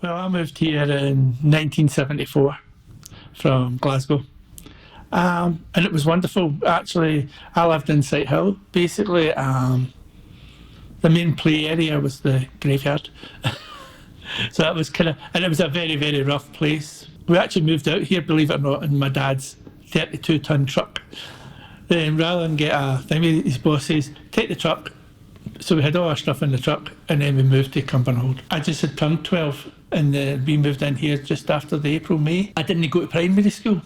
Well, I moved here in 1974 from Glasgow. And it was wonderful. Actually, I lived in Sighthill. Basically, the main play area was the graveyard. So that was and it was a very, very rough place. We actually moved out here, believe it or not, in my dad's 32-ton truck. Then rather than get a thing, his boss says, take the truck. So we had all our stuff in the truck, and then we moved to Cumbernauld. I just had turned 12, and we moved in here just after the April, May. I didn't go to primary school,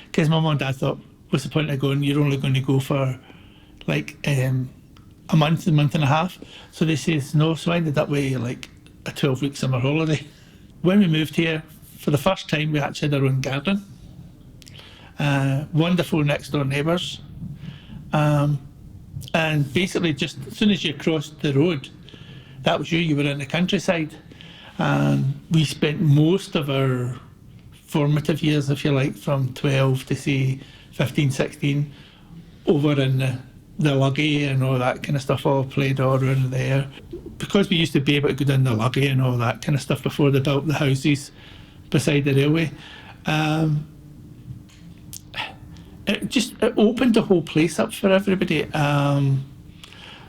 because my mum and dad thought, what's the point of going? You're only going to go for like a month and a half. So they says no, so I ended up with like a 12-week summer holiday. When we moved here, for the first time, we actually had our own garden. Wonderful next door neighbours. And basically, just as soon as you crossed the road, that was you were in the countryside. And we spent most of our formative years, if you like, from 12 to say 15, 16, over in the Luggy and all that kind of stuff, all played all around there. Because we used to be able to go down the Luggy and all that kind of stuff before they built the houses beside the railway, it opened the whole place up for everybody. There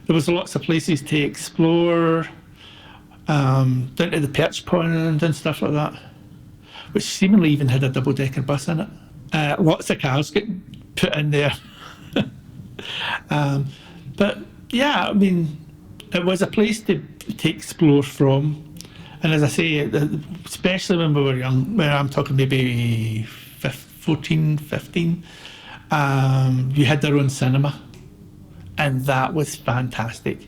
was lots of places to explore, down to the perch pond and stuff like that, which seemingly even had a double-decker bus in it. Lots of cars get put in there. But yeah, I mean, it was a place to explore from. And as I say, especially when we were young, when I'm talking maybe 14, 15, you had their own cinema, and that was fantastic.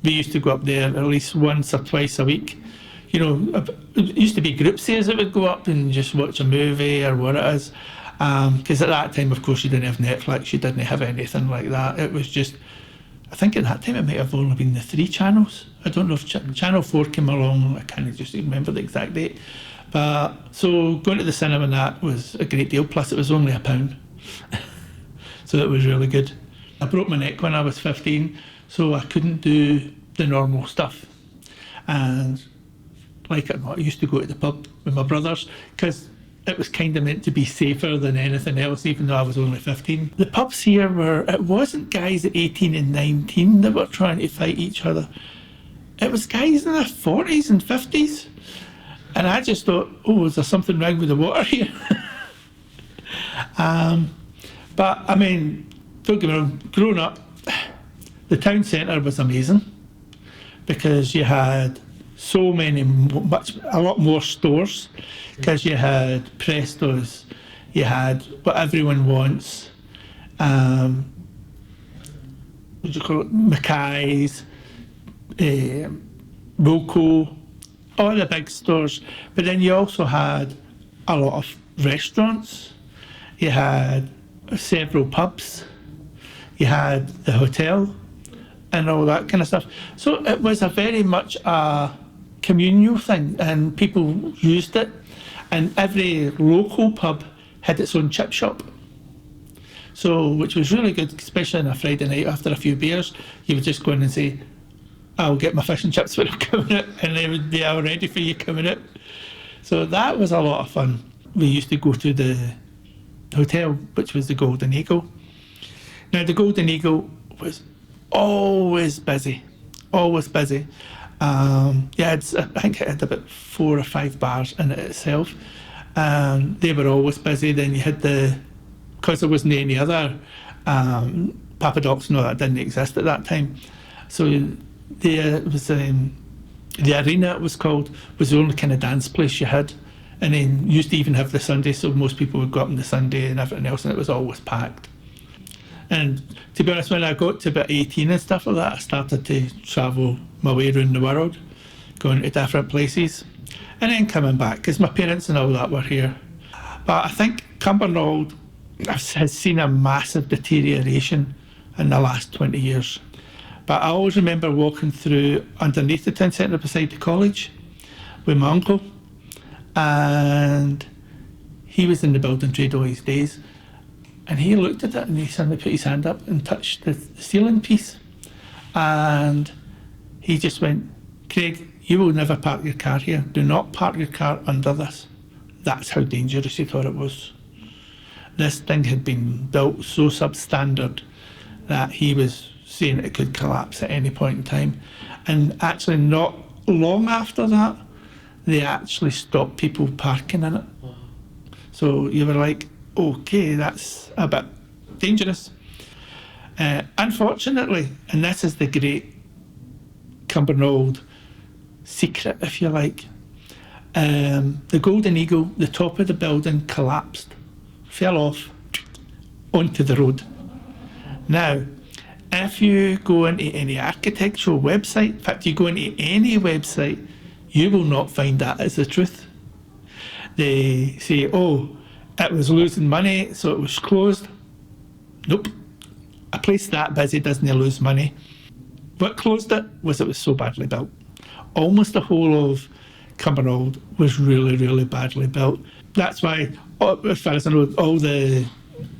We used to go up there at least once or twice a week. You know, it used to be group sales that would go up and just watch a movie or what it is. Because at that time, of course, you didn't have Netflix, you didn't have anything like that. It was just, I think at that time it might have only been the 3 channels. I don't know if Channel 4 came along, I can't just remember the exact date. But so going to the cinema and that was a great deal, plus it was only £1. So it was really good. I broke my neck when I was 15, so I couldn't do the normal stuff. And like it or not, I used to go to the pub with my brothers, because it was kind of meant to be safer than anything else, even though I was only 15. The pubs here it wasn't guys at 18 and 19 that were trying to fight each other. It was guys in their 40s and 50s. And I just thought, oh, is there something wrong with the water here? But I mean, don't get me wrong, growing up, the town centre was amazing, because you had so many, a lot more stores, because you had Prestos, you had what everyone wants, what do you call it, Mackay's, Roco, all the big stores. But then you also had a lot of restaurants, you had several pubs, you had the hotel and all that kind of stuff. So it was a very much a communal thing, and people used it, and every local pub had its own chip shop. So, which was really good, especially on a Friday night after a few beers. You would just go in and say, I'll get my fish and chips when I'm coming out, and they would be all ready for you coming out. So that was a lot of fun. We used to go to the hotel, which was the Golden Eagle. Now the Golden Eagle was always busy, always busy. Yeah, I think it had about 4 or 5 bars in it itself. They were always busy. Then you had because there wasn't any other Papa Doc's, no, that didn't exist at that time. So there was the Arena, it was called, was the only kind of dance place you had. And then used to even have the Sunday, so most people would go up on the Sunday and everything else, and it was always packed. And to be honest, when I got to about 18 and stuff like that, I started to travel my way around the world, going to different places, and then coming back, because my parents and all that were here. But I think Cumbernauld has seen a massive deterioration in the last 20 years. But I always remember walking through underneath the town centre beside the college with my uncle, and he was in the building trade all his days, and he looked at it and he suddenly put his hand up and touched the ceiling piece, and he just went, Craig, you will never park your car here. Do not park your car under this. That's how dangerous he thought it was. This thing had been built so substandard that he was saying it could collapse at any point in time. And actually not long after that, they actually stopped people parking in it. So you were like, okay, that's a bit dangerous. Unfortunately, and this is the great Cumbernauld secret, if you like, the Golden Eagle, the top of the building collapsed, fell off onto the road. Now, if you go into any architectural website, in fact, you go into any website, you will not find that as the truth. They say, oh, it was losing money, so it was closed. Nope. A place that busy doesn't lose money. What closed it was so badly built. Almost the whole of Cumbernauld was really, really badly built. That's why, as far as I know, all the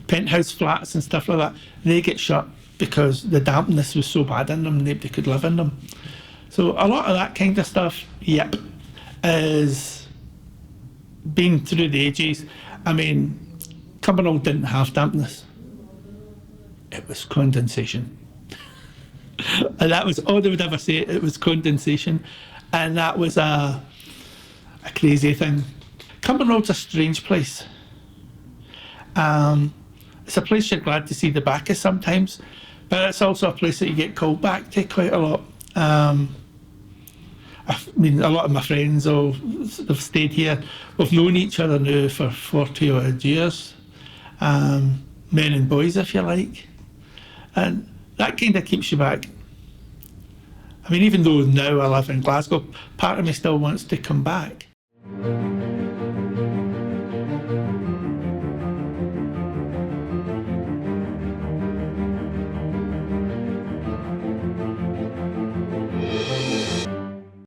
penthouse flats and stuff like that, they get shut because the dampness was so bad in them, nobody could live in them. So a lot of that kind of stuff, yep, is been through the ages. I mean, Cumbernauld didn't have dampness. It was condensation. And that was all they would ever say, it was condensation. And that was a crazy thing. Cumbernauld a strange place. It's a place you're glad to see the back of sometimes, but it's also a place that you get called back to quite a lot. I mean, a lot of my friends have stayed here. We've known each other now for 40 odd years. Men and boys, if you like. And that kind of keeps you back. I mean, even though now I live in Glasgow, part of me still wants to come back.